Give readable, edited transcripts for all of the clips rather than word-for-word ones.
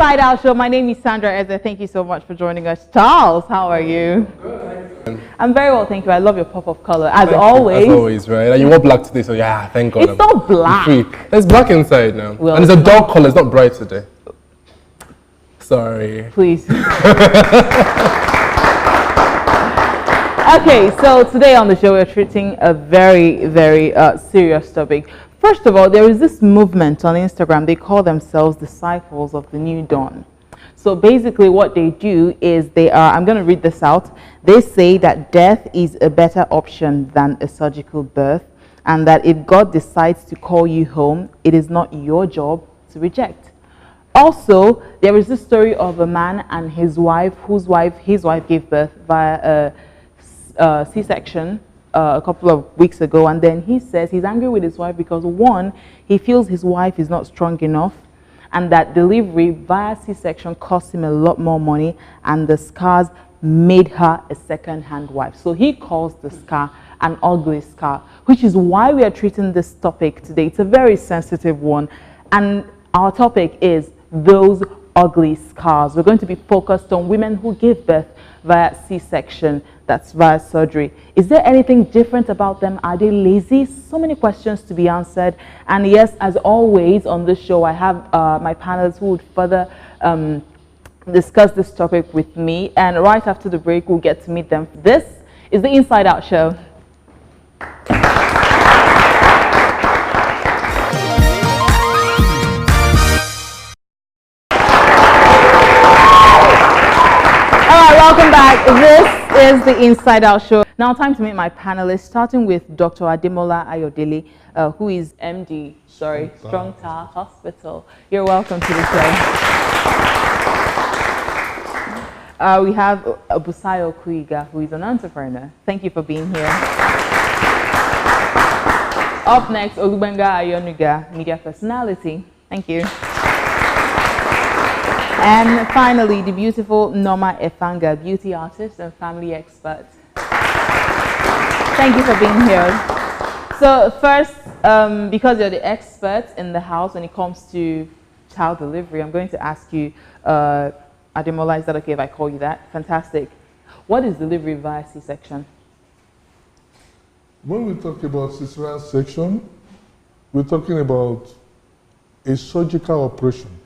Inside Out Show. My name is Sandra Eze. Thank you so much for joining us. Charles, how are you? Good. I'm very well, thank you. I love your pop of color, as always. As always, right? And you wore black today, so yeah, thank God. It's not black. There's black inside now. Well, and it's a dark color, it's not bright today. Sorry. Please. Okay, so today on the show we're treating a very, very serious topic. First of all, there is this movement on Instagram. They call themselves Disciples of the New Dawn. So basically what they do is I'm going to read this out. They say that death is a better option than a surgical birth, and that if God decides to call you home, it is not your job to reject. Also, there is this story of a man and his wife, his wife gave birth via a C-section a couple of weeks ago, and then he says he's angry with his wife because, one, he feels his wife is not strong enough, and that delivery via C-section cost him a lot more money, and the scars made her a second-hand wife. So he calls the scar an ugly scar, which is why we are treating this topic today. It's a very sensitive one, and our topic is those ugly scars. We're going to be focused on women who give birth via C-section, that's via surgery. Is there anything different about them? Are they lazy? So many questions to be answered. And yes, as always on this show, I have my panelists who would further discuss this topic with me. And right after the break, we'll get to meet them. This is the Inside Out Show. Welcome back. This is the Inside Out Show. Now time to meet my panelists, starting with Dr. Ademola Ayodele, who is MD, Strong Tower Hospital. You're welcome to the show. We have Busayo Okuyiga, who is an entrepreneur. Thank you for being here. Up next, Olugbenga Ayannuga, media personality. Thank you. And finally, the beautiful Nneoma Effanga, beauty artist and family expert. Thank you for being here. So first, because you're the expert in the house when it comes to child delivery, I'm going to ask you, Ademola, is that okay if I call you that? Fantastic. What is delivery via C-section? When we talk about cesarean section, we're talking about a surgical operation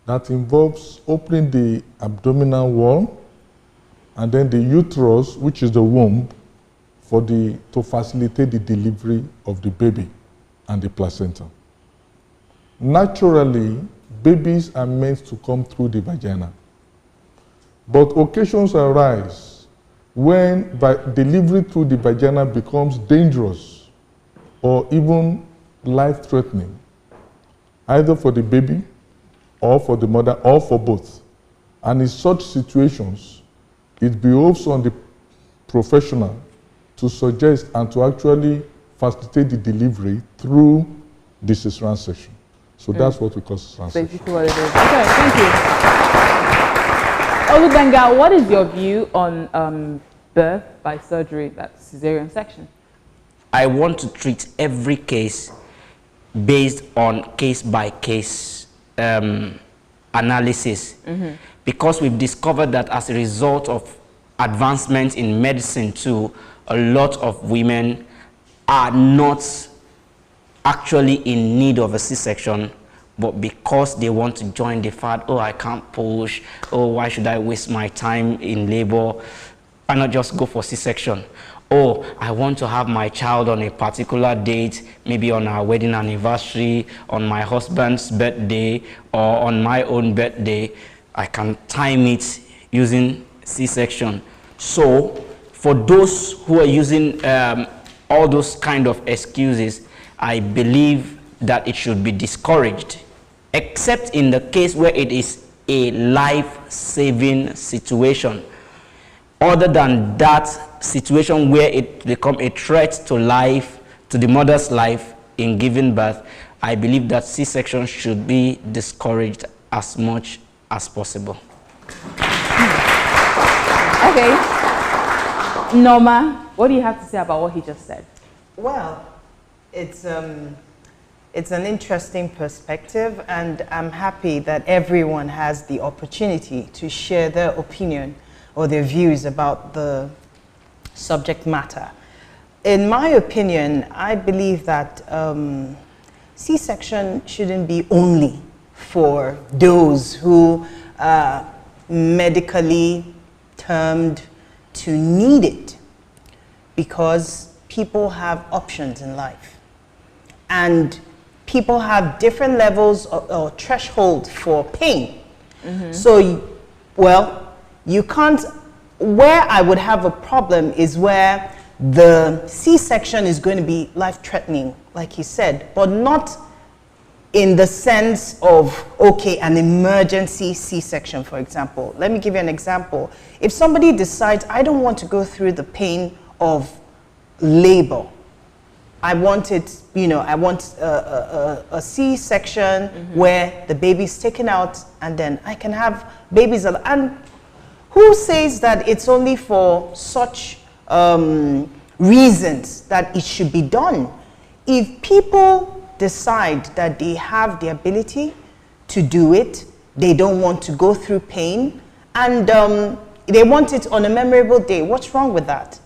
that involves opening the abdominal wall and then the uterus, which is the womb, to facilitate the delivery of the baby and the placenta. Naturally, babies are meant to come through the vagina. But occasions arise when delivery through the vagina becomes dangerous or even life-threatening, either for the baby or for the mother, or for both. And in such situations, it behoves on the professional to suggest and to actually facilitate the delivery through the cesarean section. So that's what we call cesarean section. Basically what it is. Okay, thank you. Olugbenga, what is your view on birth by surgery, that's cesarean section? I want to treat every case based on case-by-case analysis, because we've discovered that as a result of advancement in medicine too, a lot of women are not actually in need of a C-section, but because they want to join the fight, oh, I can't push, oh, why should I waste my time in labor, why not just go for C-section? Oh, I want to have my child on a particular date, maybe on our wedding anniversary, on my husband's birthday, or on my own birthday. I can time it using C-section. So, for those who are using all those kind of excuses, I believe that it should be discouraged, except in the case where it is a life-saving situation. Other than that situation where it becomes a threat to life, to the mother's life in giving birth, I believe that C-section should be discouraged as much as possible. Okay. Nneoma, what do you have to say about what he just said? Well, it's It's an interesting perspective, and I'm happy that everyone has the opportunity to share their opinion or their views about the subject matter. In my opinion, I believe that C-section shouldn't be only for those who are medically termed to need it, because people have options in life. And people have different levels or thresholds for pain. So, well, you can't, where I would have a problem is where the C-section is going to be life-threatening, like he said, but not in the sense of, okay, an emergency C-section, for example. Let me give you an example. If somebody decides, I don't want to go through the pain of labor, I want it, you know, I want a C-section where the baby's taken out and then I can have babies. And who says that it's only for such reasons that it should be done? If people decide that they have the ability to do it, they don't want to go through pain, and they want it on a memorable day, what's wrong with that?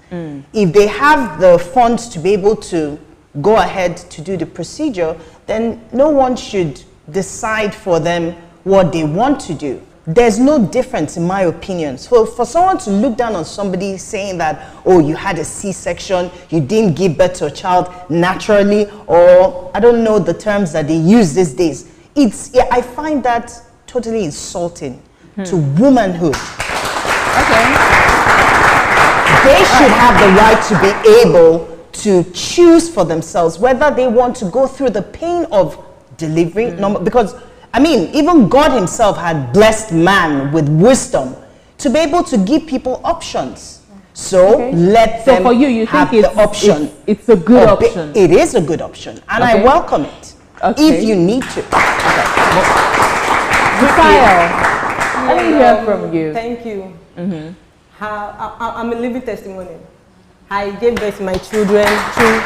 If they have the funds to be able to go ahead to do the procedure, then no one should decide for them what they want to do. There's no difference, in my opinion. So for someone to look down on somebody saying that, oh, you had a C-section, you didn't give birth to a child naturally, or I don't know the terms that they use these days, I find that totally insulting to womanhood. Okay. They should have the right to be able to choose for themselves whether they want to go through the pain of delivery, because I mean, even God himself had blessed man with wisdom to be able to give people options. So let them for you have think the option. It's a good option. It is a good option, and I welcome it if you need to. Busayo, let me hear from you. Thank you. I'm a living testimony. I gave birth to my children through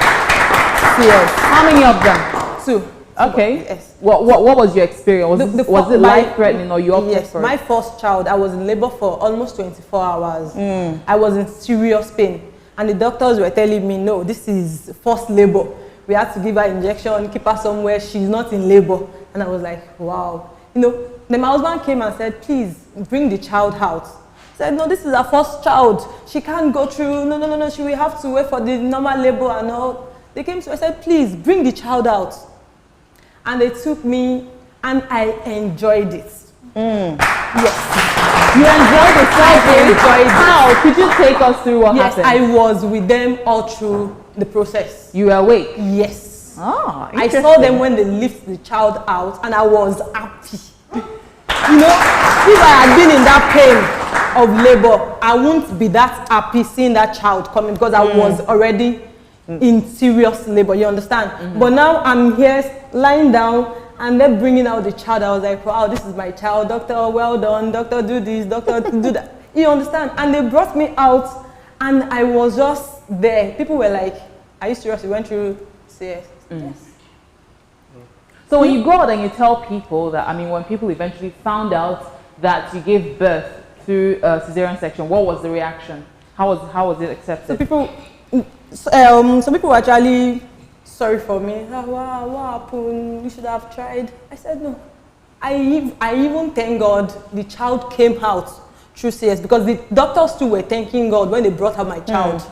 CS. How many of them? 2. Okay. Yes. What was your experience? Was it life-threatening, or you opted for it? My first child, I was in labor for almost 24 hours. I was in serious pain. And the doctors were telling me, no, this is forced labor. We had to give her injection, keep her somewhere. She's not in labor. And I was like, wow. You know, then my husband came and said, please bring the child out. Said, no, this is her first child. She can't go through, no, she will have to wait for the normal labor and all. They came to me and said, please, bring the child out. And they took me, and I enjoyed it. Yes. You enjoyed the surgery? How? Could you take us through what happened? Yes, I was with them all through the process. You were awake? Yes. Ah, I saw them when they lift the child out, and I was happy. You know, if I had been in that pain of labor, I wouldn't be that happy seeing that child coming, because I was already in serious labor, you understand? But now I'm here lying down and they're bringing out the child. I was like, wow, this is my child. Doctor, well done. Doctor, do this. Doctor, do that. You understand? And they brought me out and I was just there. People were like, are you serious? You went through CS? Yes. So when you go out and you tell people that, I mean, when people eventually found out that you gave birth through a cesarean section, what was the reaction? How was it accepted? So people were actually sorry for me. Oh, wow, what happened? You should have tried. I said no. I even thank God the child came out through CS, because the doctors too were thanking God when they brought out my child.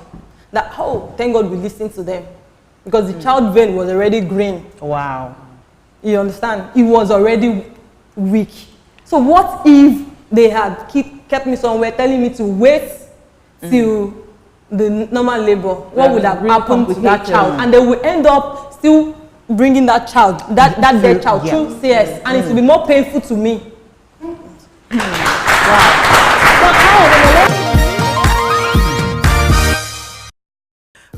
That, oh, thank God we listened to them, because the child vein was already green. Wow. You understand? It was already weak. So what if they had kept me somewhere telling me to wait till the normal labor? What would have happened to that child? And they will end up still bringing that child, that dead child through CS, and it will be more painful to me.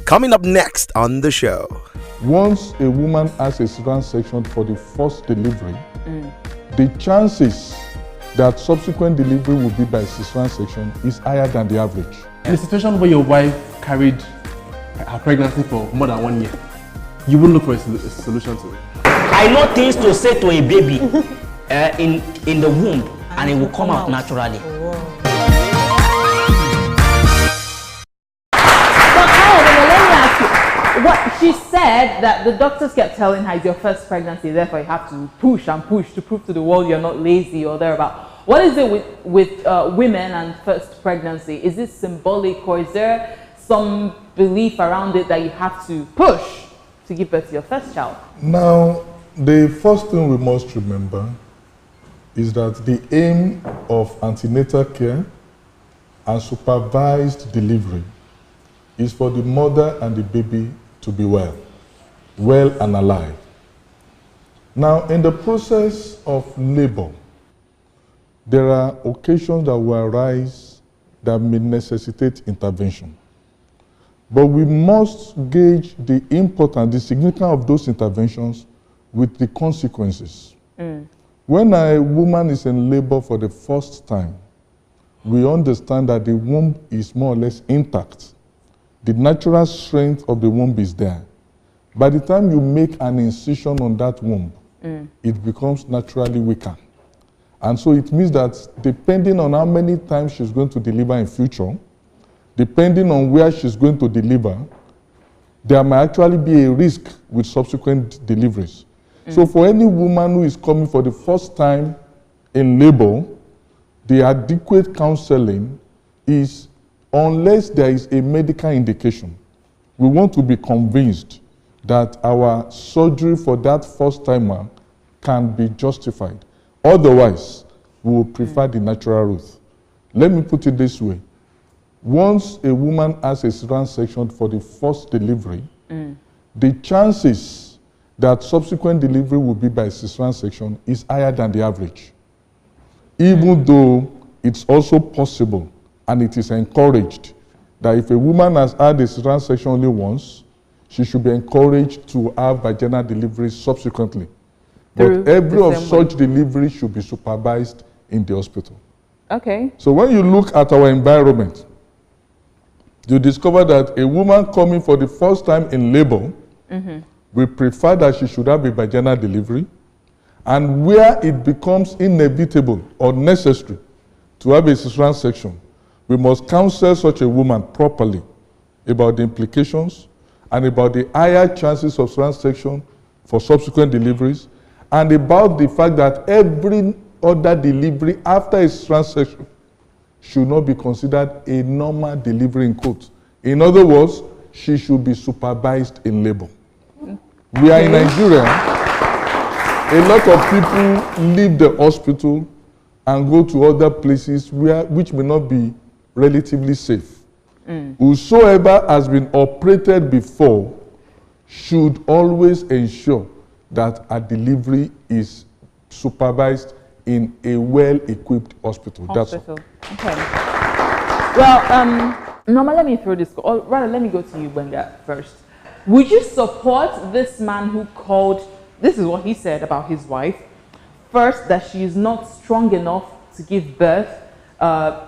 Coming up next on the show. Once a woman has a cesarean section for the first delivery, the chances that subsequent delivery will be by cesarean section is higher than the average. In a situation where your wife carried her pregnancy for more than 1 year, you wouldn't look for a solution to it. I know things to say to a baby in the womb, and it will come out naturally. What she said, that the doctors kept telling her, it's your first pregnancy, therefore you have to push and push to prove to the world you're not lazy or thereabout. What is it with women and first pregnancy? Is it symbolic, or is there some belief around it that you have to push to give birth to your first child? Now, the first thing we must remember is that the aim of antenatal care and supervised delivery is for the mother and the baby to be well and alive. Now, in the process of labor, there are occasions that will arise that may necessitate intervention. But we must gauge the importance, the significance of those interventions with the consequences. When a woman is in labor for the first time, we understand that the womb is more or less intact. The natural strength of the womb is there. By the time you make an incision on that womb, it becomes naturally weaker. And so it means that depending on how many times she's going to deliver in future, depending on where she's going to deliver, there might actually be a risk with subsequent deliveries. So for any woman who is coming for the first time in labor, the adequate counseling is, unless there is a medical indication, we want to be convinced that our surgery for that first timer can be justified. Otherwise, we will prefer the natural route. Let me put it this way. Once a woman has a cesarean section for the first delivery, the chances that subsequent delivery will be by cesarean section is higher than the average. Even though it's also possible and it is encouraged that if a woman has had a cesarean section only once, she should be encouraged to have vaginal delivery subsequently. But every of such delivery should be supervised in the hospital. Okay. So when you look at our environment, you discover that a woman coming for the first time in labor, we prefer that she should have a vaginal delivery. And where it becomes inevitable or necessary to have a cesarean section, we must counsel such a woman properly about the implications and about the higher chances of cesarean section for subsequent deliveries, and about the fact that every other delivery after a cesarean section should not be considered a normal delivery in quotes. In other words, she should be supervised in labor. We are in Nigeria. A lot of people leave the hospital and go to other places which may not be relatively safe. Whosoever has been operated before should always ensure that a delivery is supervised in a well-equipped hospital. That's all. Okay. Well, Nneoma, let me throw this, or rather, let me go to you, Benga, first. Would you support this man who called, this is what he said about his wife, first, that she is not strong enough to give birth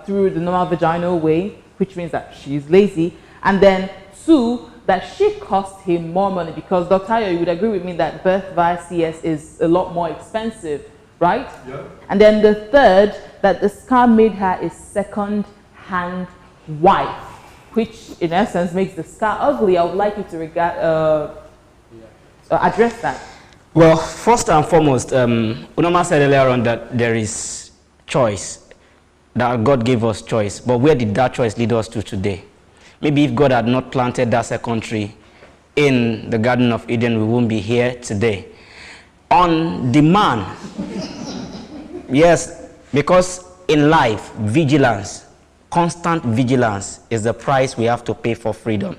through the normal vaginal way, which means that she is lazy, and then two, that she cost him more money, because Dr. Ayo, you would agree with me that birth via CS is a lot more expensive, right? Yeah. And then the third, that the scar made her a second-hand wife, which in essence makes the scar ugly. I would like you to address that. Well, first and foremost, Nneoma said earlier on that there is choice, that God gave us choice. But where did that choice lead us to today? Maybe if God had not planted that second tree in the Garden of Eden, we wouldn't be here today. On the man, yes, because in life, vigilance, constant vigilance is the price we have to pay for freedom.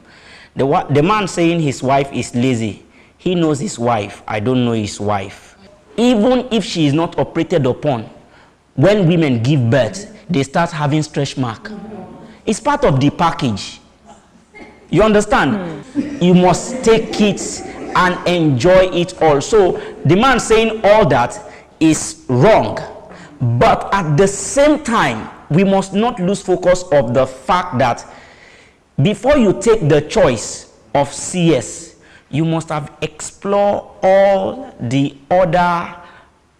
The man saying his wife is lazy, he knows his wife, I don't know his wife. Even if she is not operated upon, when women give birth, they start having stretch mark. It's part of the package. You understand? You must take it and enjoy it all. So the man saying all that is wrong. But at the same time, we must not lose focus of the fact that before you take the choice of CS, you must have explored all the other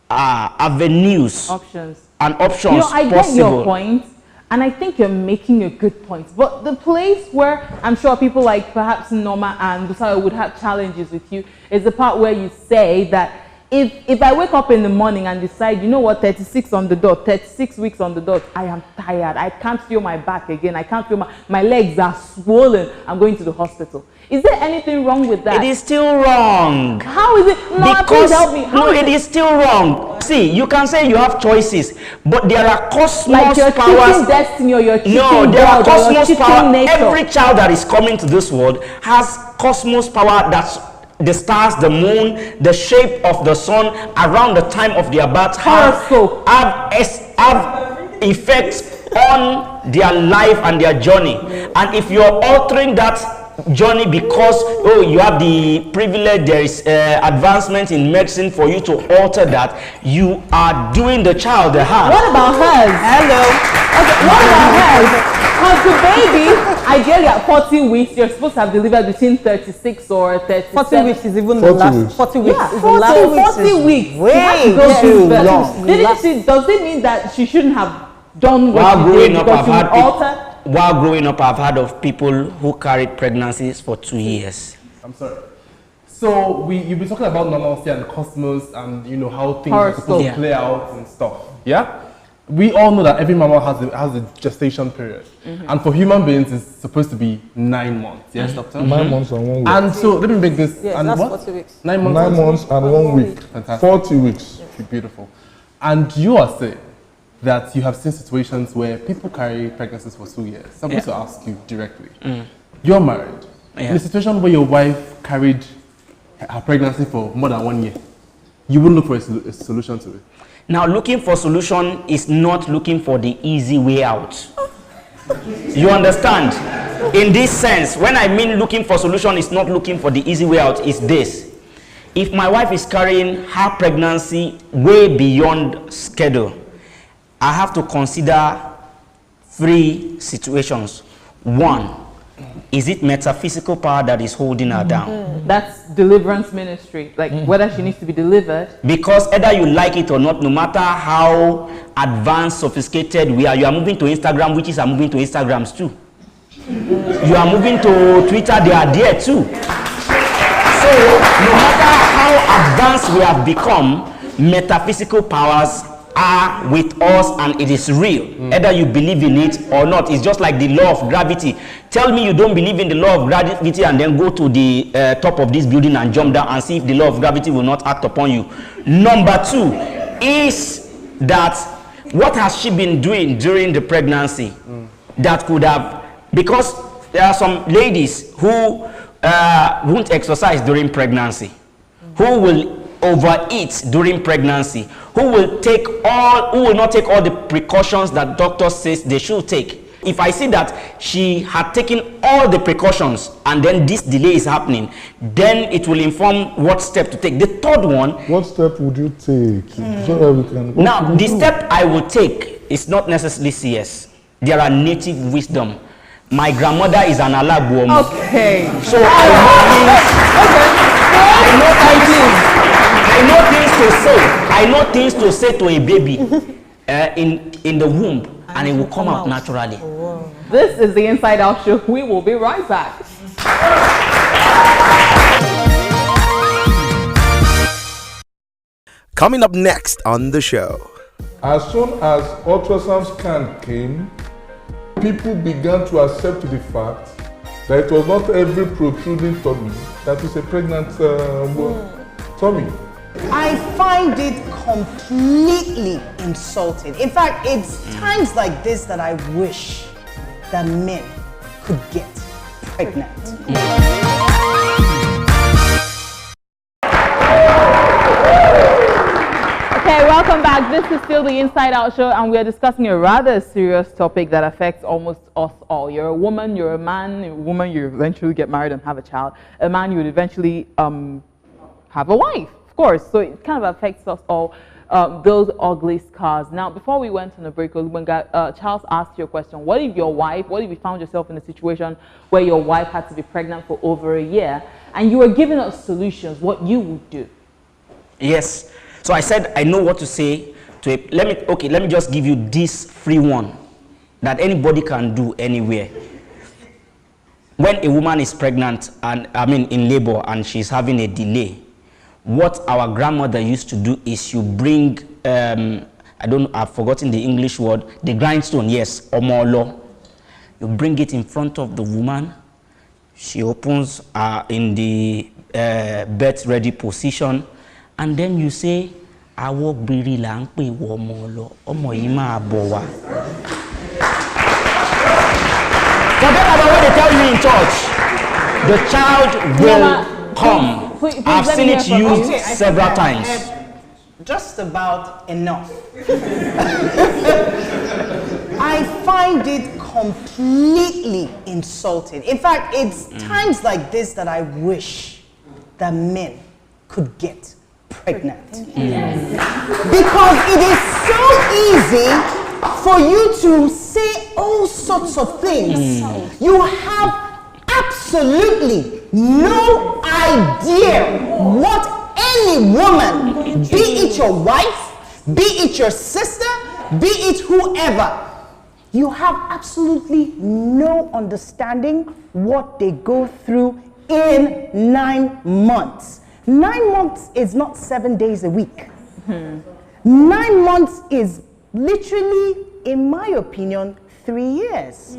avenues Options. and options You know, I possible. get your point, and I think you're making a good point. But the place where I'm sure people like perhaps Nneoma and Busayo would have challenges with you is the part where you say that if I wake up in the morning and decide, you know what, 36 on the dot, 36 weeks on the dot, I am tired, I can't feel my back again, I can't feel my legs are swollen, I'm going to the hospital. Is there anything wrong with that? It is still wrong. How is it? No, please help me. No, it is still wrong. See, you can say you have choices, but there are cosmos like you're powers. cheating destiny or you're cheating No, there are God, or you're cosmos cheating power. nature. Every child that is coming to this world has cosmos power. That's the stars, the moon, the shape of the sun around the time of their birth have effects on their life and their journey. And if you're altering that journey because you have the privilege, there is advancement in medicine for you to alter that, you are doing the child the harm. What about hers? Hello. Okay, what about hers? Because the baby, ideally at 40 weeks, you're supposed to have delivered between 36 or 37. 40 weeks is even the 40 last. weeks. 40 weeks Yeah, is the last. 40 weeks. way She has to go too through that. long. Does it mean that she shouldn't have done what While she growing did up, because she would alter? While growing up, I've heard of people who carried pregnancies for 2 years. I'm sorry. So you've been talking about normalcy and cosmos and you know how things are supposed to play out and stuff. Yeah? We all know that every mama has a gestation period. And for human beings, it's supposed to be 9 months. Yes, doctor? 9 months and 1 week. And so let me make this. Yes, and that's what? 40 weeks. 9 months. 9 months and 1 week. Fantastic. 40 weeks. Beautiful. And you are saying that you have seen situations where people carry pregnancies for 2 years. So I'm going to ask you directly. You're married. In a situation where your wife carried her pregnancy for more than 1 year, you wouldn't look for a solution to it. Now, looking for solution is not looking for the easy way out. You understand? In this sense, when I mean looking for solution is not looking for the easy way out, is this. If my wife is carrying her pregnancy way beyond schedule, I have to consider 3 situations. 1, is it metaphysical power that is holding her down? That's deliverance ministry, like whether she needs to be delivered. Because either you like it or not, no matter how advanced, sophisticated we are, you are moving to Instagram, witches are moving to Instagrams too. You are moving to Twitter, they are there too. So, no matter how advanced we have become, metaphysical powers are with us and it is real. Either you believe in it or not. It's just like the law of gravity. Tell me you don't believe in the law of gravity and then go to the top of this building and jump down and see if the law of gravity will not act upon you. Number 2 is that what has she been doing during the pregnancy that could have, because there are some ladies who won't exercise during pregnancy, who will overeat during pregnancy, who will not take all the precautions that doctor says they should take. If I see that she had taken all the precautions and then this delay is happening, then it will inform what step to take. The 3rd one. What step would you take so that we can? Now, the step I will take is not necessarily CS. There are native wisdom. My grandmother is an Alabuomo. Okay. So I know things to say to a baby in the womb, and it will come out naturally. This is the Inside Out Show. We will be right back. Coming up next on the show. As soon as ultrasound scan came, people began to accept the fact that it was not every protruding tummy that is a pregnant tummy. I find it completely insulting. In fact, it's times like this that I wish that men could get pregnant. Okay, welcome back. This is still the Inside Out Show, and we are discussing a rather serious topic that affects almost us all. You're a woman, you're a man. You're a woman, you eventually get married and have a child. A man, you would eventually have a wife, of course. So it kind of affects us all. Those ugly scars. Now, before we went on a break, Charles asked you a question. What if you found yourself in a situation where your wife had to be pregnant for over a year? and you were giving us solutions, what you would do. Yes. So I said I know what to say to a, let me just give you this free one that anybody can do anywhere. When a woman is pregnant and in labor and she's having a delay, what our grandmother used to do is you bring I've forgotten the English word, the grindstone, yes, omolo. You bring it in front of the woman. She opens in the birth ready position, and then you say, "Awo biri la npe wo omolo, omo yi ma bowa." Forget about what they tell you in church. The child will come. Please I've seen it used several times. Just about enough. I find it completely insulting. In fact, it's times like this that I wish that men could get pregnant. Because it is so easy for you to say all sorts of things. You have absolutely no idea what any woman, be it your wife, be it your sister, be it whoever, you have absolutely no understanding what they go through in 9 months. 9 months is not 7 days a week. 9 months is literally, in my opinion, 3 years.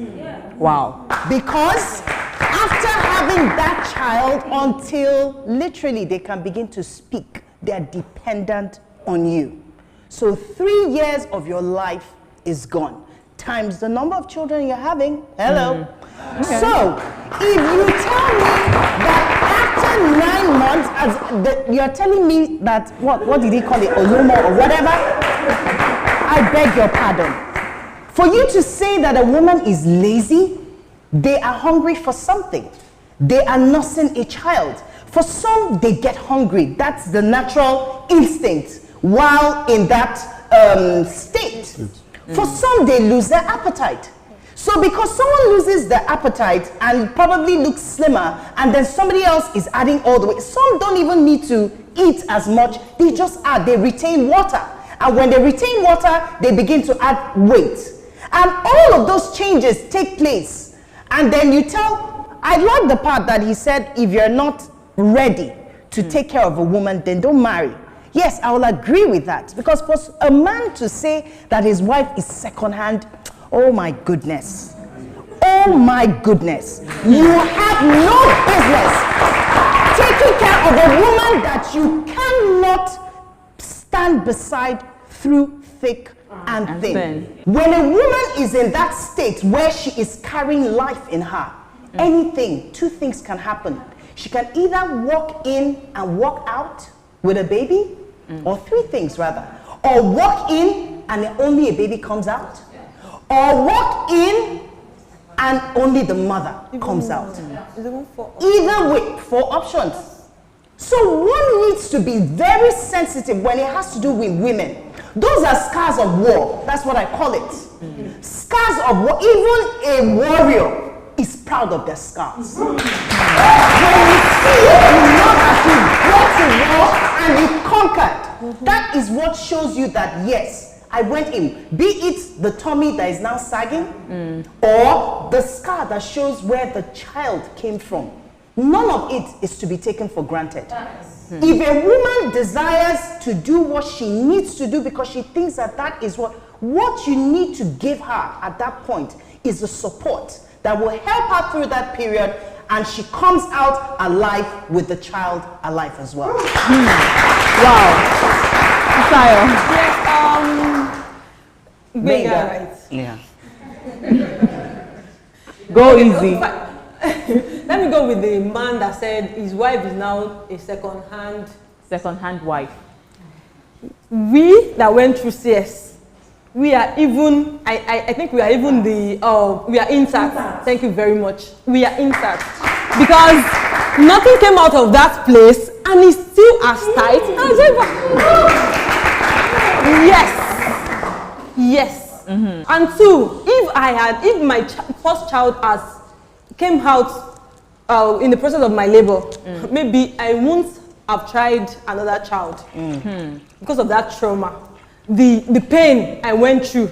Wow. Because after having that child, until literally they can begin to speak, they're dependent on you. So 3 years of your life is gone, times the number of children you're having. Hello. Okay. So if you tell me that after 9 months, you're telling me that, what did he call it, Olomo or whatever, I beg your pardon. For you to say that a woman is lazy, they are hungry for something. They are nursing a child. For some, they get hungry. That's the natural instinct while in that state. For some, they lose their appetite. So because someone loses their appetite and probably looks slimmer, and then somebody else is adding all the weight, some don't even need to eat as much. They just add, they retain water. And when they retain water, they begin to add weight. And all of those changes take place. And then you tell, I like the part that he said, if you're not ready to take care of a woman, then don't marry. Yes, I will agree with that. Because for a man to say that his wife is secondhand, oh my goodness. Oh my goodness. You have no business taking care of a woman that you cannot stand beside through thick and thin. When a woman is in that state where she is carrying life in her, anything, 2 things can happen. She can either walk in and walk out with a baby, or 3 things rather. Or walk in and only a baby comes out, or walk in and only the mother comes out. Either way, 4 options. So one needs to be very sensitive when it has to do with women. Those are scars of war. That's what I call it. Scars of war. Even a warrior is proud of their scars. When you see it, you know that you went to war and you conquered. That is what shows you that, yes, I went in. Be it the tummy that is now sagging, or the scar that shows where the child came from. None of it is to be taken for granted. If a woman desires to do what she needs to do because she thinks that that is what you need to give her at that point is the support that will help her through that period, and she comes out alive with the child alive as well. Wow. Busayo. Yes, Yeah. Go easy. Let me go with the man that said his wife is now a second-hand wife. We that went through CS, we are even, I think we are even we are intact. Thank you very much. We are intact. Because nothing came out of that place and it's still as tight as ever. Yes. And 2, if my first child came out in the process of my labor, maybe I won't have tried another child because of that trauma. The pain I went through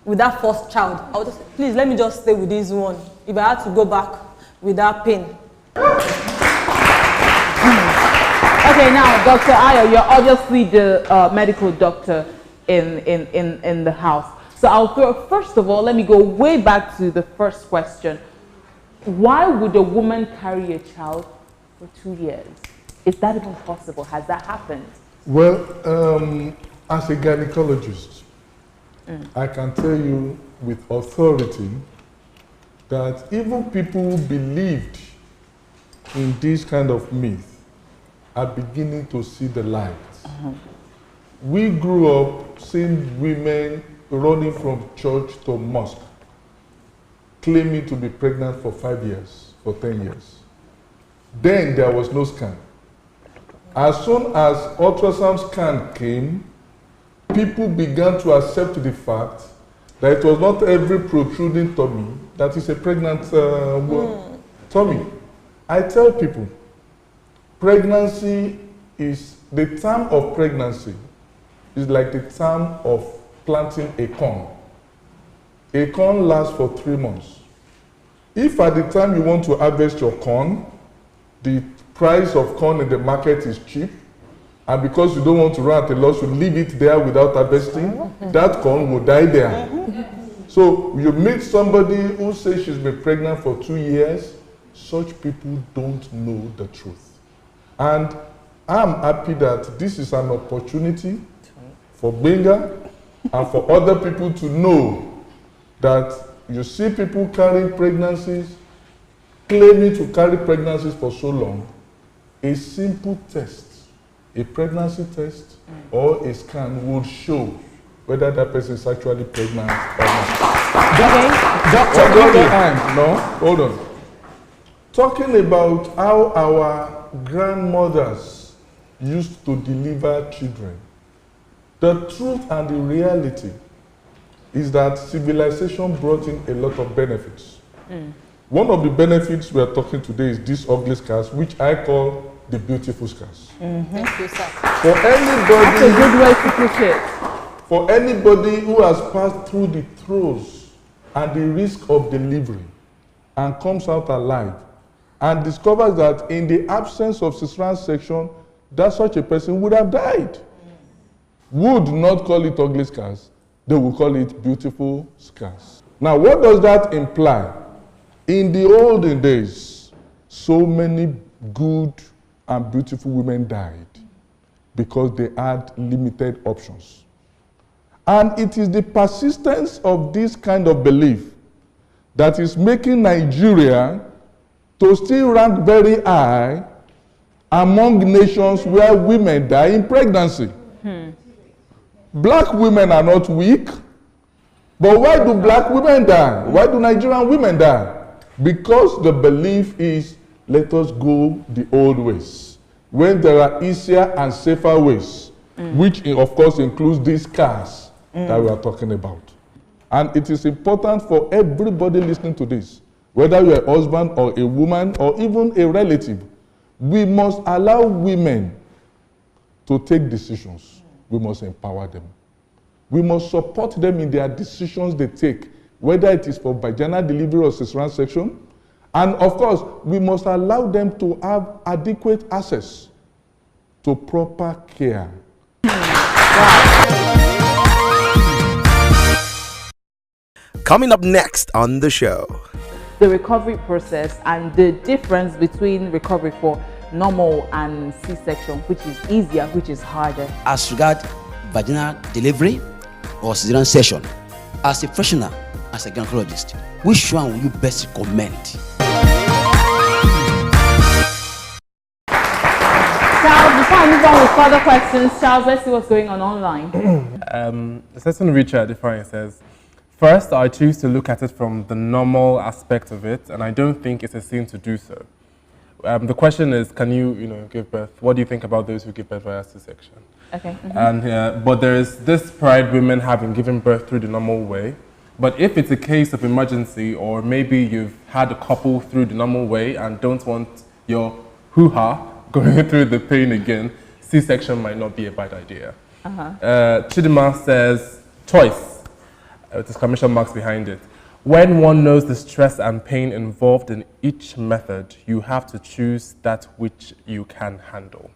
with that first child, I would just say, please let me just stay with this one. If I had to go back with that pain. Okay, now Dr. Ayo, you're obviously the medical doctor in the house. So I'll throw, first of all, let me go way back to the first question. Why would a woman carry a child for 2 years? Is that even possible? Has that happened? Well, as a gynecologist, I can tell you with authority that even people who believed in this kind of myth are beginning to see the light. We grew up seeing women running from church to mosque, claiming to be pregnant for 5 years, for 10 years. Then there was no scan. As soon as ultrasound scan came, people began to accept the fact that it was not every protruding tummy that is a pregnant tummy. I tell people, pregnancy is, the term of pregnancy is like the term of planting a corn. A corn lasts for 3 months. If at the time you want to harvest your corn, the price of corn in the market is cheap, and because you don't want to run at a loss, you leave it there without harvesting, that corn will die there. So you meet somebody who says she's been pregnant for 2 years, such people don't know the truth. And I'm happy that this is an opportunity for Benga and for other people to know that you see people carrying pregnancies, claiming to carry pregnancies for so long. A simple test, a pregnancy test or a scan would show whether that person is actually pregnant or not. Hold on. Talking about how our grandmothers used to deliver children, the truth and the reality is that civilization brought in a lot of benefits. One of the benefits we are talking today is these ugly scars, which I call the beautiful scars. Thank you, sir. For anybody, That's a good way to put it. For anybody who has passed through the throes and the risk of delivery and comes out alive and discovers that in the absence of cesarean section, that such a person would have died. Would not call it ugly scars, they will call it beautiful scars. Now, what does that imply? In the olden days, so many good and beautiful women died because they had limited options. And it is the persistence of this kind of belief that is making Nigeria to still rank very high among nations where women die in pregnancy. Black women are not weak, but why do black women die? Why do Nigerian women die? Because the belief is, let us go the old ways, when there are easier and safer ways, which of course includes these cars that we are talking about. And it is important for everybody listening to this, whether you're a husband or a woman or even a relative, we must allow women to take decisions. We must empower them. We must support them in their decisions they take, whether it is for vaginal delivery or cesarean section. And of course, we must allow them to have adequate access to proper care. Coming up next on the show, The recovery process and the difference between recovery for normal and C-section, which is easier, which is harder. As regards vaginal delivery or cesarean section, as a professional, as a gynecologist, which one will you best recommend? Charles, before I move on with further questions, Charles, let's see what's going on online. A certain Richard Define says, first, I choose to look at it from the normal aspect of it, and I don't think it's a sin to do so. The question is, can you, give birth? What do you think about those who give birth via C-section? Okay. And but there is this pride women having given birth through the normal way, But if it's a case of emergency, or maybe you've had a couple through the normal way and don't want your hoo-ha going through the pain again, C-section might not be a bad idea. Chidima says, choice, with exclamation marks behind it. When one knows the stress and pain involved in each method, you have to choose that which you can handle.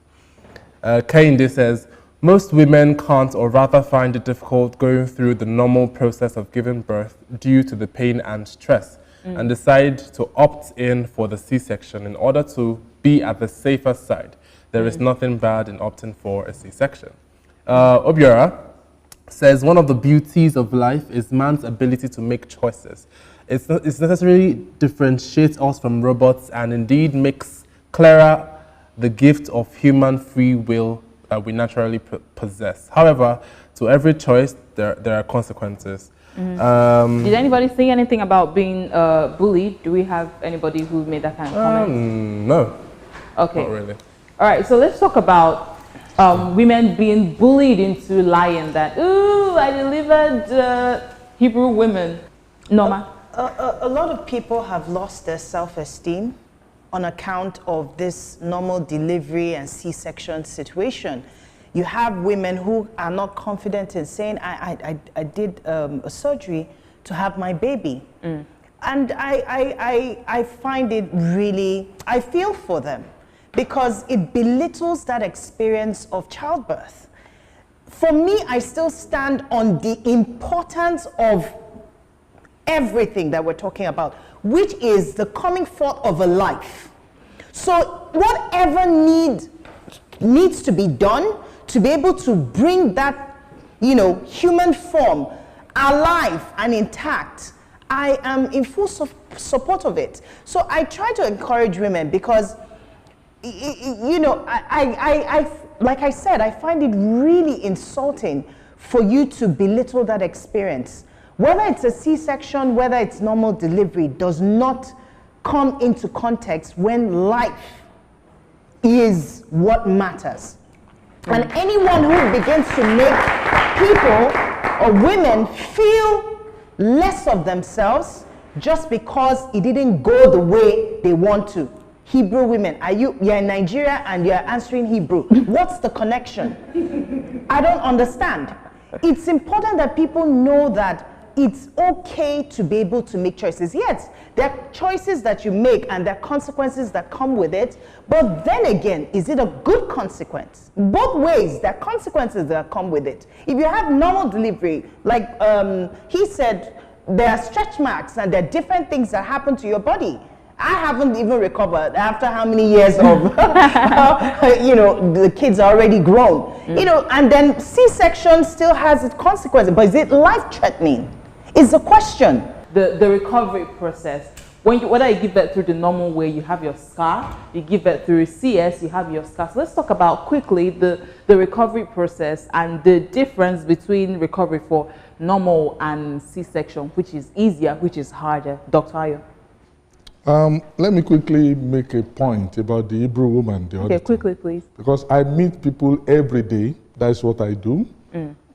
Kehinde says, most women can't, or rather find it difficult going through the normal process of giving birth due to the pain and stress, and decide to opt in for the C-section in order to be at the safer side. There is nothing bad in opting for a C-section. Obiora says, one of the beauties of life is man's ability to make choices. It's necessarily differentiates us from robots and indeed makes clearer the gift of human free will that we naturally possess. However, to every choice, there are consequences. Did anybody say anything about being bullied? Do we have anybody who made that kind of comment? No. Okay. Not really. All right, so let's talk about women being bullied into lying that, ooh, I delivered Hebrew women. Nneoma? A lot of people have lost their self-esteem on account of this normal delivery and C-section situation. You have women who are not confident in saying, I did a surgery to have my baby. And I find it really, I feel for them because it belittles that experience of childbirth. For me, I still stand on the importance of everything that we're talking about, which is the coming forth of a life. So whatever needs to be done to be able to bring that, human form alive and intact, I am in full support of it. So I try to encourage women because, like I said, I find it really insulting for you to belittle that experience. Whether it's a C-section, whether it's normal delivery, does not come into context when life is what matters. And anyone who begins to make people or women feel less of themselves just because it didn't go the way they want to. Hebrew women, you're in Nigeria and you're answering Hebrew. What's the connection? I don't understand. It's important that people know that it's okay to be able to make choices. Yes, there are choices that you make and there are consequences that come with it. But then again, is it a good consequence? Both ways, there are consequences that come with it. If you have normal delivery, like he said, there are stretch marks and there are different things that happen to your body. I haven't even recovered after how many years of, the kids are already grown. And then C-section still has its consequences, but is it life-threatening? Is the question. The recovery process, whether you give birth through the normal way, you have your scar, you give birth through CS, you have your scar. So let's talk about quickly the recovery process and the difference between recovery for normal and C-section, which is easier, which is harder. Dr. Ayo. Let me quickly make a point about the Hebrew woman. Okay, quickly, please. Because I meet people every day. That's what I do.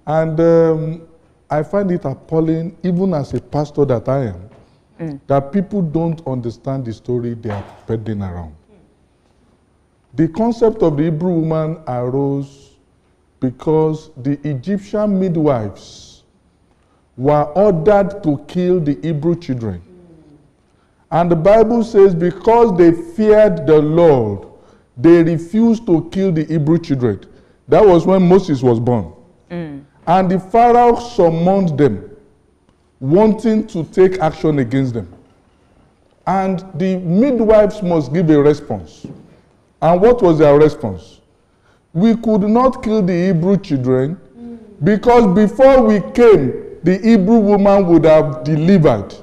And I find it appalling, even as a pastor that I am, that people don't understand the story they are peddling around. The concept of the Hebrew woman arose because the Egyptian midwives were ordered to kill the Hebrew children. And the Bible says because they feared the Lord, they refused to kill the Hebrew children. That was when Moses was born. And the Pharaoh summoned them, wanting to take action against them. And the midwives must give a response. And what was their response? We could not kill the Hebrew children because before we came, the Hebrew woman would have delivered,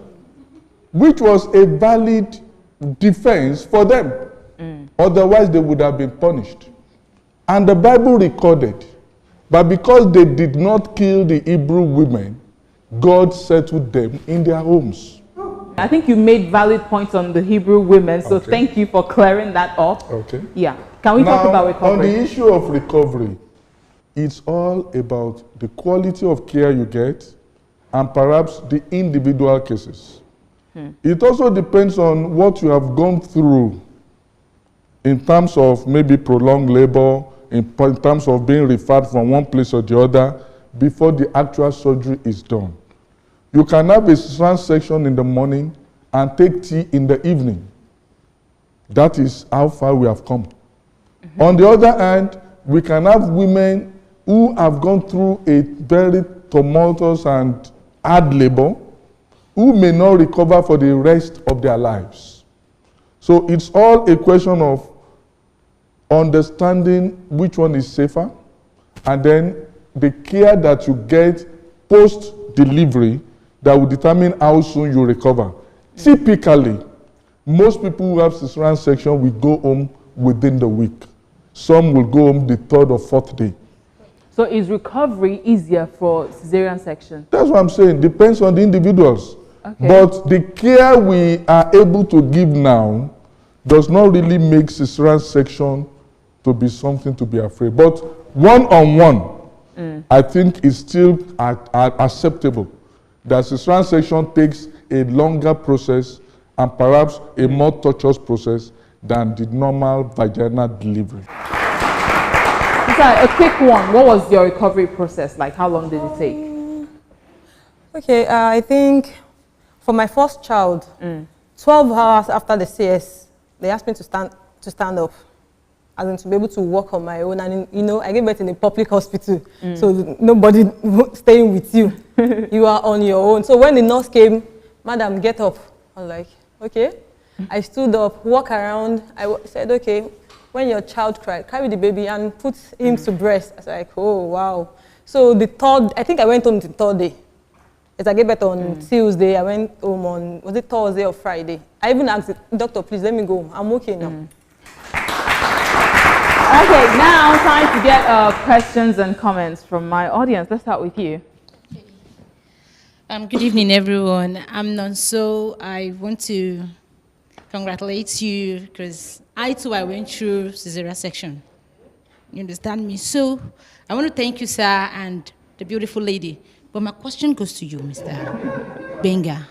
which was a valid defense for them. Otherwise, they would have been punished. And the Bible recorded, but because they did not kill the Hebrew women, God settled them in their homes. I think you made valid points on the Hebrew women, so thank you for clearing that up. Okay. Yeah. Can we talk about recovery? On the issue of recovery, it's all about the quality of care you get and perhaps the individual cases. It also depends on what you have gone through in terms of maybe prolonged labor, in terms of being referred from one place or the other before the actual surgery is done. You can have a cesarean section in the morning and take tea in the evening. That is how far we have come. On the other hand, we can have women who have gone through a very tumultuous and hard labor, who may not recover for the rest of their lives. So it's all a question of understanding which one is safer, and then the care that you get post-delivery that will determine how soon you recover. Typically, most people who have cesarean section will go home within the week. Some will go home the third or fourth day. So is recovery easier for cesarean section? That's what I'm saying. Depends on the individuals. Okay. But the care we are able to give now does not really make cesarean section to be something to be afraid. But one-on-one, I think is still acceptable. That cesarean section takes a longer process and perhaps a more torturous process than the normal vaginal delivery. A quick one. What was your recovery process like? How long did it take? Okay, I think for my first child, 12 hours after the CS, they asked me to stand up, as in to be able to walk on my own. And you know, I gave birth in a public hospital, so nobody staying with you. You are on your own. So when the nurse came, "Madam, get up." I was like, okay. I stood up, walk around. I said, okay, when your child cried, carry the baby and put him to breast. I was like, oh, wow. So the third, I think I went home the third day. As I gave birth on Tuesday, I went home on, was it Thursday or Friday? I even asked the doctor, please let me go. I'm okay now. Okay, now time to get questions and comments from my audience. Let's start with you. Good evening, everyone. I'm Nonso. I want to congratulate you because I went through cesarean section. You understand me? So I want to thank you, sir, and the beautiful lady. But my question goes to you, Mr. Benga.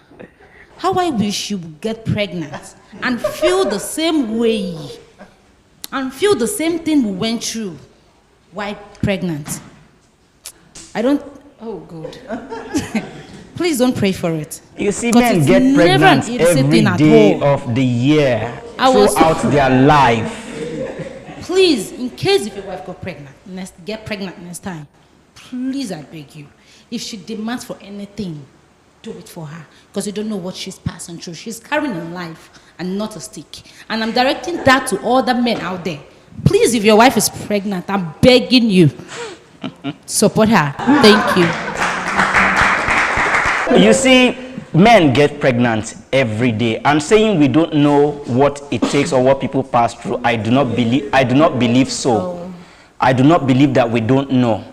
How I wish you would get pregnant and feel the same way and feel the same thing we went through while pregnant. I don't, oh God. Please don't pray for it. You see, men get pregnant every day of the year throughout their life. Please, in case if your wife got pregnant, get pregnant next time, please, I beg you, if she demands for anything, do it for her, because you don't know what she's passing through. She's carrying a life and not a stick. And I'm directing that to all the men out there. Please, if your wife is pregnant, I'm begging you, support her. Thank you. You see, men get pregnant every day. I'm saying we don't know what it takes or what people pass through. I do not believe so. I do not believe that we don't know.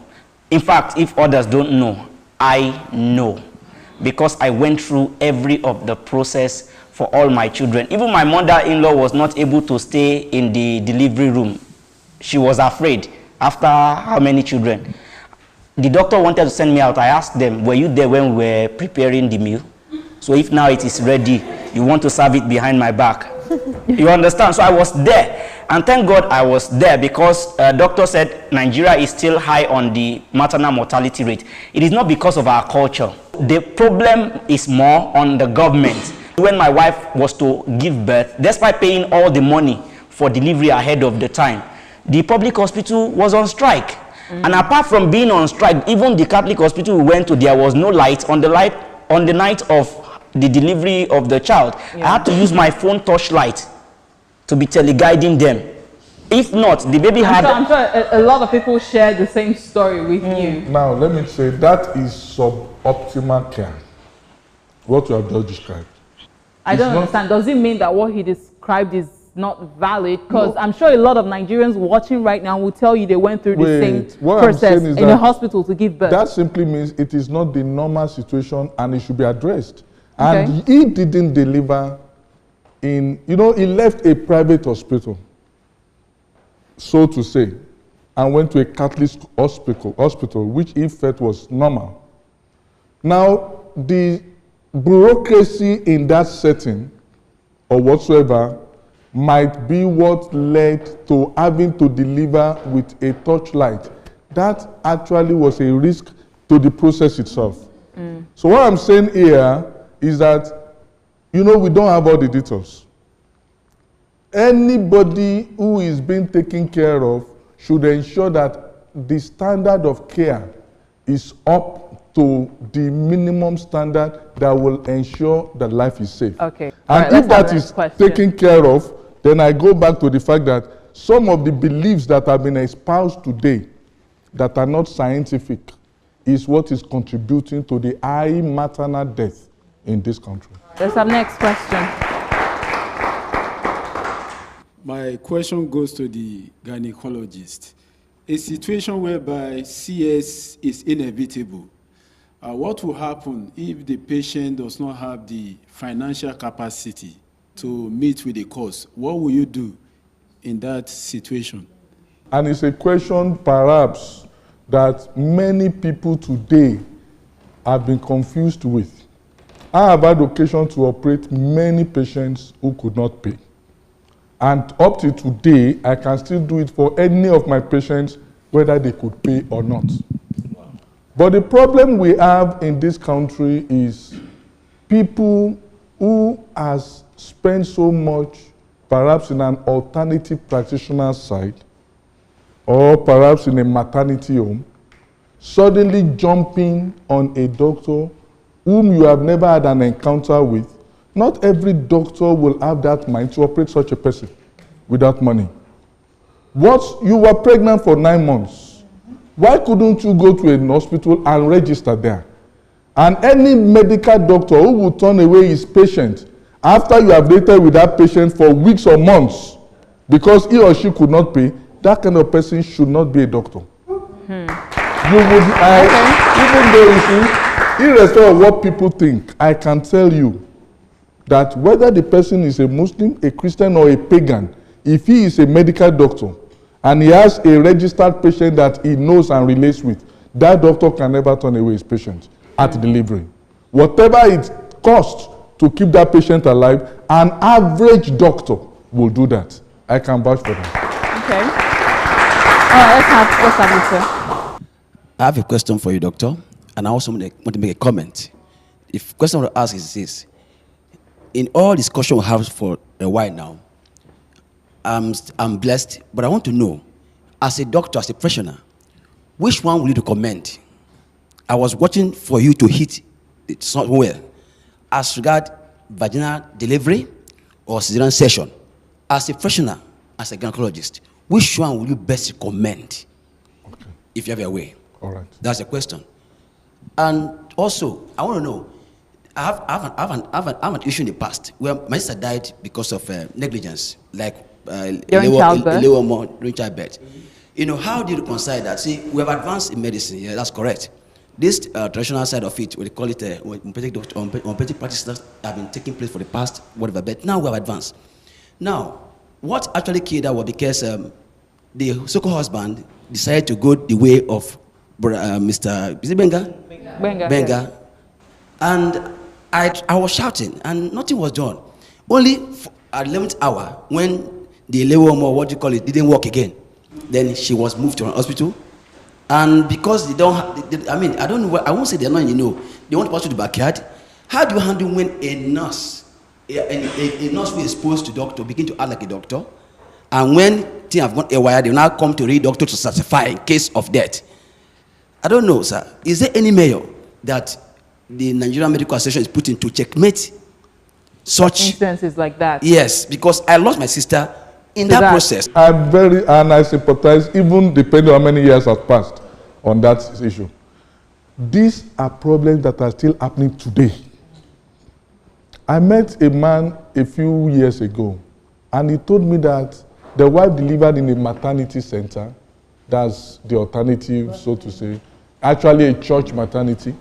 In fact, if others don't know, I know. Because I went through every of the process for all my children. Even my mother-in-law was not able to stay in the delivery room. She was afraid after how many children? The doctor wanted to send me out. I asked them, were you there when we were preparing the meal? So if now it is ready, you want to serve it behind my back. You understand? So I was there. And thank God I was there, because doctor said Nigeria is still high on the maternal mortality rate. It is not because of our culture. The problem is more on the government. When my wife was to give birth, despite paying all the money for delivery ahead of the time, the public hospital was on strike. And apart from being on strike, even the Catholic hospital we went to, there was no light on the night of the delivery of the child. I had to use my phone torchlight to be teleguiding them. If not, the baby had... I'm sure a lot of people share the same story with you. Now, let me say, that is suboptimal care. What you have just described. I don't understand. Does it mean that what he described is not valid? Because I'm sure a lot of Nigerians watching right now will tell you they went through the same process in a hospital to give birth. That simply means it is not the normal situation and it should be addressed. Okay. And he didn't deliver in, he left a private hospital, so to say, and went to a Catholic hospital, which he felt was normal. Now, the bureaucracy in that setting or whatsoever might be what led to having to deliver with a torchlight. That actually was a risk to the process itself. So what I'm saying here is that, you know, we don't have all the details. Anybody who is being taken care of should ensure that the standard of care is up to the minimum standard that will ensure that life is safe. Okay. And if that is taken care of, then I go back to the fact that some of the beliefs that have been espoused today that are not scientific is what is contributing to the high maternal death in this country. Let's have next question. My question goes to the gynecologist. A situation whereby CS is inevitable, what will happen if the patient does not have the financial capacity to meet with the cost? What will you do in that situation? And it's a question perhaps that many people today have been confused with. I have had occasion to operate many patients who could not pay. And up to today, I can still do it for any of my patients, whether they could pay or not. But the problem we have in this country is people who has spent so much, perhaps in an alternative practitioner side, or perhaps in a maternity home, suddenly jumping on a doctor whom you have never had an encounter with. Not every doctor will have that mind to operate such a person without money. You were pregnant for 9 months. Why couldn't you go to a hospital and register there? And any medical doctor who will turn away his patient after you have dated with that patient for weeks or months because he or she could not pay, that kind of person should not be a doctor. You would, even though you see, irrespective of what people think, I can tell you that whether the person is a Muslim, a Christian, or a pagan, if he is a medical doctor and he has a registered patient that he knows and relates with, that doctor can never turn away his patient at delivery. Whatever it costs to keep that patient alive, an average doctor will do that. I can vouch for that. Okay. Let's have you, sir. I have a question for you, doctor, and I also want to make a comment. The question I want to ask is this. In all discussion we have for a while now, I'm blessed, but I want to know, as a doctor, as a professional, which one will you recommend? I was watching for you to hit it somewhere. As regard vaginal delivery or cesarean section, as a professional, as a gynecologist, which one will you best recommend? Okay. If you have your way. All right. That's a question. And also, I want to know, I have an issue in the past where my sister died because of negligence, like during childbirth. You know, how do you reconcile that? See, we have advanced in medicine, yeah, that's correct. This traditional side of it, we call it homeopathic practices have been taking place for the past whatever, but now we have advanced. Now, what actually killed her was because the so-called husband decided to go the way of Mr. Is it Benga? Benga. And I was shouting, and nothing was done. Only at the 11th hour, when the labor or what you call it didn't work again, then she was moved to an hospital. And because they don't have, I don't know, I won't say they're not, they want to pass to the backyard. How do you handle when a nurse, a nurse who is exposed to doctor begin to act like a doctor? And when things have gone haywire, they now come to read doctor to certify in case of death. I don't know, sir. Is there any measure that the Nigerian Medical Association is putting to checkmate such instances like that? Yes, because I lost my sister in that process. I sympathize, even depending on how many years have passed on that issue. These are problems that are still happening today. I met a man a few years ago, and he told me that the wife delivered in a maternity center. That's the alternative, so to say, actually a church maternity.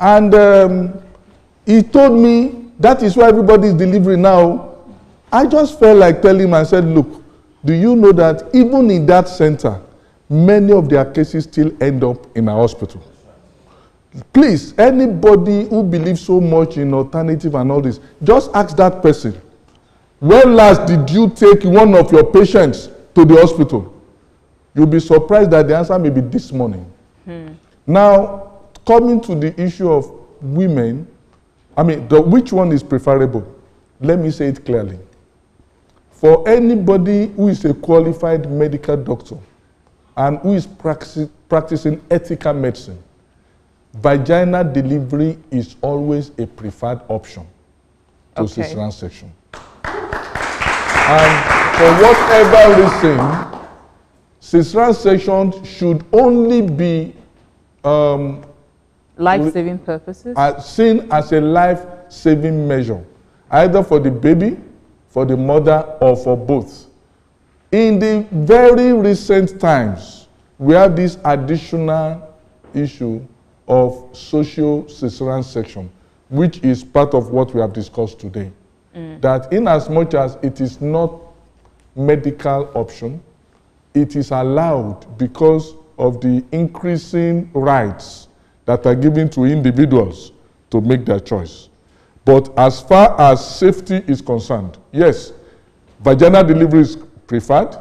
And he told me that is why everybody is delivering now. I just felt like telling him, I said, look, do you know that even in that center, many of their cases still end up in a hospital? Please, anybody who believes so much in alternative and all this, just ask that person, when last did you take one of your patients to the hospital? You'll be surprised that the answer may be this morning. Now, coming to the issue of women, which one is preferable? Let me say it clearly. For anybody who is a qualified medical doctor and who is practicing ethical medicine, vaginal delivery is always a preferred option to cesarean section. And for whatever reason, cesarean section should only be life-saving purposes? Seen as a life-saving measure, either for the baby, for the mother, or for both. In the very recent times, we have this additional issue of social cesarean section, which is part of what we have discussed today. That in as much as it is not medical option, it is allowed because of the increasing rights that are given to individuals to make their choice. But as far as safety is concerned, yes, vaginal delivery is preferred.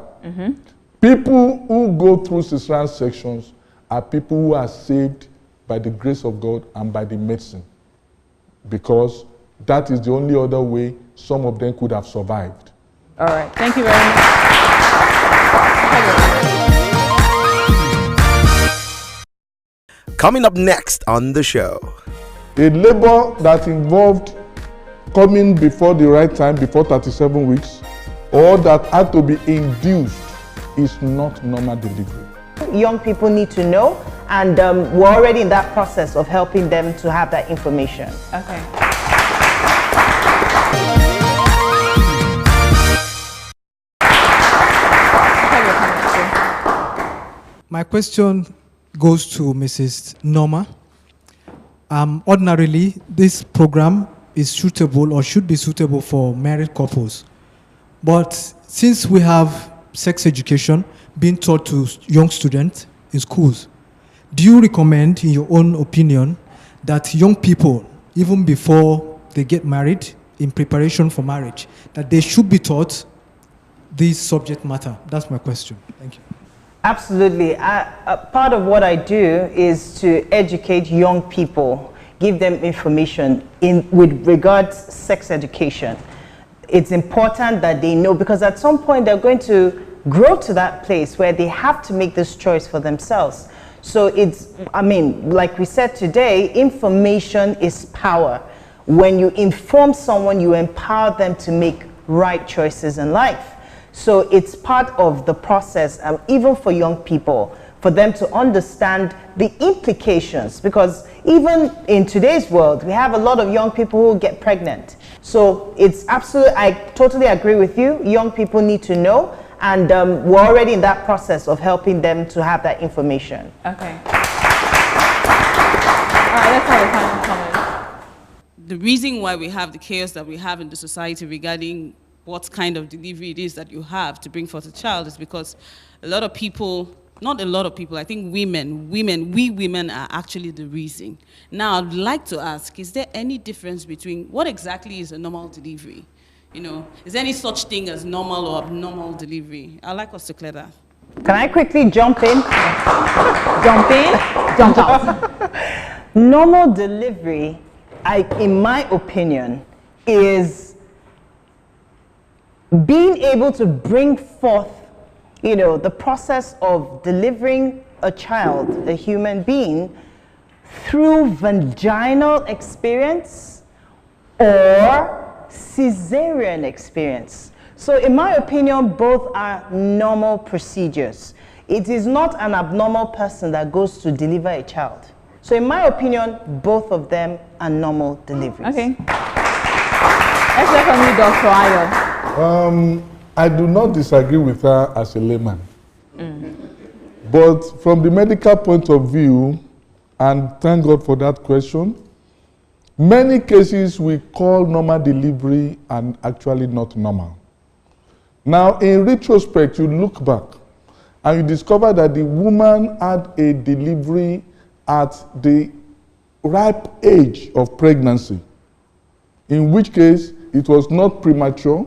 People who go through cesarean sections are people who are saved by the grace of God and by the medicine, because that is the only other way some of them could have survived. All right, thank you very much. Coming up next on the show. A labor that involved coming before the right time, before 37 weeks, or that had to be induced is not normal delivery. Young people need to know, and we're already in that process of helping them to have that information. Okay. My question goes to Mrs. Nneoma. Ordinarily, this program is suitable or should be suitable for married couples. But since we have sex education being taught to young students in schools, do you recommend, in your own opinion, that young people, even before they get married, in preparation for marriage, that they should be taught this subject matter? That's my question. Thank you. Absolutely. Part of what I do is to educate young people, give them information with regards sex education. It's important that they know, because at some point they're going to grow to that place where they have to make this choice for themselves. So it's, like we said today, information is power. When you inform someone, you empower them to make right choices in life. So it's part of the process, even for young people, for them to understand the implications, because even in today's world, we have a lot of young people who get pregnant. So it's absolutely, I totally agree with you. Young people need to know, and we're already in that process of helping them to have that information. Okay. All right, let's have a final comment. The reason why we have the chaos that we have in the society regarding what kind of delivery it is that you have to bring forth a child is because a lot of people, not a lot of people, I think we women are actually the reason. Now, I'd like to ask, is there any difference between what exactly is a normal delivery? You know, is there any such thing as normal or abnormal delivery? I'd like us to clear that. Can I quickly jump in? Jump in, jump out. Normal delivery, in my opinion, is being able to bring forth, the process of delivering a child, a human being, through vaginal experience or cesarean experience. So in my opinion, both are normal procedures. It is not an abnormal person that goes to deliver a child. So in my opinion, both of them are normal deliveries. Okay. Let's hear from you, Dr. Ayo. I do not disagree with her as a layman. But from the medical point of view, and thank God for that question, many cases we call normal delivery and actually not normal. Now, in retrospect, you look back and you discover that the woman had a delivery at the ripe age of pregnancy, in which case it was not premature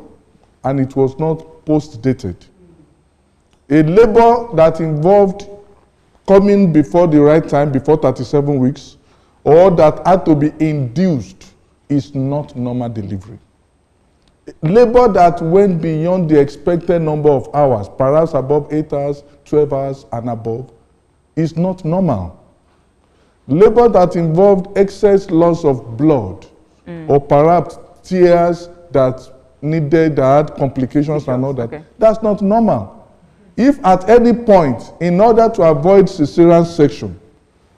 and it was not post-dated. A labor that involved coming before the right time, before 37 weeks, or that had to be induced is not normal delivery. Labor that went beyond the expected number of hours, perhaps above 8 hours, 12 hours and above, is not normal. Labor that involved excess loss of blood, or perhaps tears that had complications and all that, that's not normal. If at any point, in order to avoid cesarean section,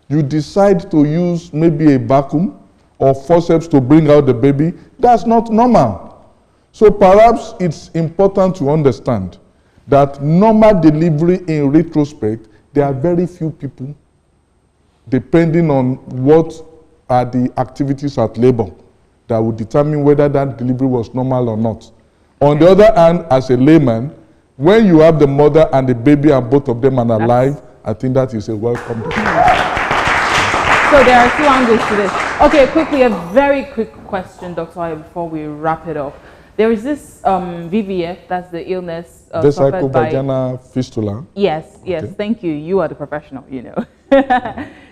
you decide to use maybe a vacuum or forceps to bring out the baby, that's not normal. So perhaps it's important to understand that normal delivery in retrospect, there are very few people, depending on what are the activities at labor, that will determine whether that delivery was normal or not. On the other hand, as a layman, when you have the mother and the baby and both of them are alive, I think that is a welcome decision. So there are two angles to this. Okay, quickly, a very quick question, Dr. Ayo, before we wrap it up. There is this VVF, that's the illness suffered by... Vesicovaginal fistula. Yes, yes, okay. Thank you. You are the professional, you know.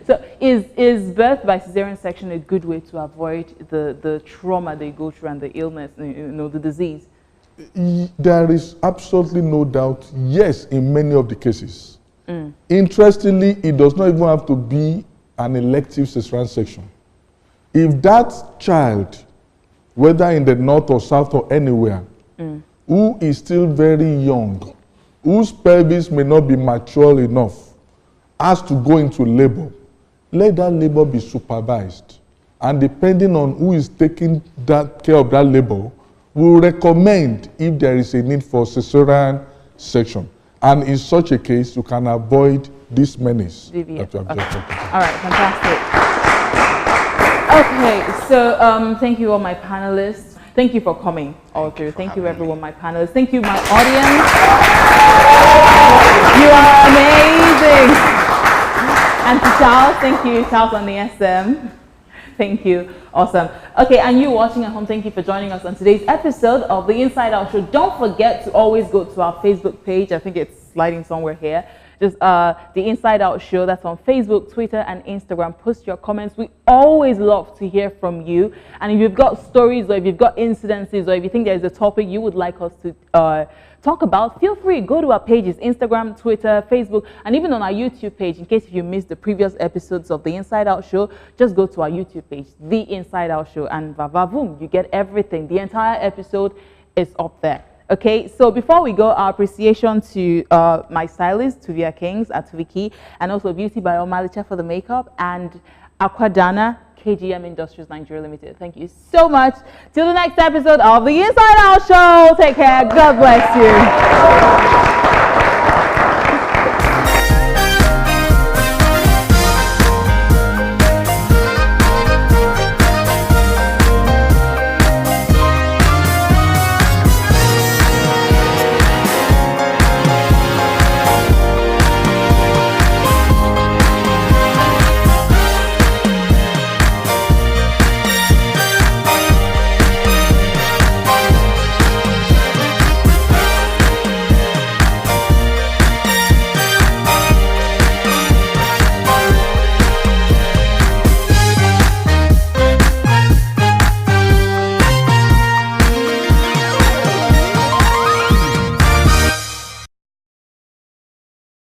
So is birth by cesarean section a good way to avoid the trauma they go through and the illness, the disease? There is absolutely no doubt, yes, in many of the cases. Interestingly, it does not even have to be an elective cesarean section. If that child, whether in the north or south or anywhere, who is still very young, whose pelvis may not be mature enough, has to go into labor, let that labor be supervised. And depending on who is taking care of that labor, we'll recommend if there is a need for cesarean section. And in such a case, you can avoid this menace that you have just talked about. All right, fantastic. Okay, so thank you all my panelists. Thank you for coming all through. Thank you everyone, my panelists. Thank you my audience. You are amazing. And to Charles, thank you, Charles on the SM. Thank you, awesome. Okay, and you watching at home, thank you for joining us on today's episode of the Inside Out Show. Don't forget to always go to our Facebook page. I think it's sliding somewhere here. Just the Inside Out Show, that's on Facebook, Twitter, and Instagram. Post your comments. We always love to hear from you. And if you've got stories, or if you've got incidences, or if you think there's a topic you would like us to talk about, feel free, go to our pages, Instagram, Twitter, Facebook, and even on our YouTube page. In case if you missed the previous episodes of the Inside Out Show, just go to our YouTube page, The Inside Out Show, and va-va-voom, you get everything. The entire episode is up there. Okay, so before we go, our appreciation to my stylist, Tuvia Kings at Tuviki, and also Beauty by Omalicha for the makeup, and Aquadana, KGM Industries Nigeria Limited. Thank you so much. Till the next episode of the Inside Out Show. Take care. God bless you.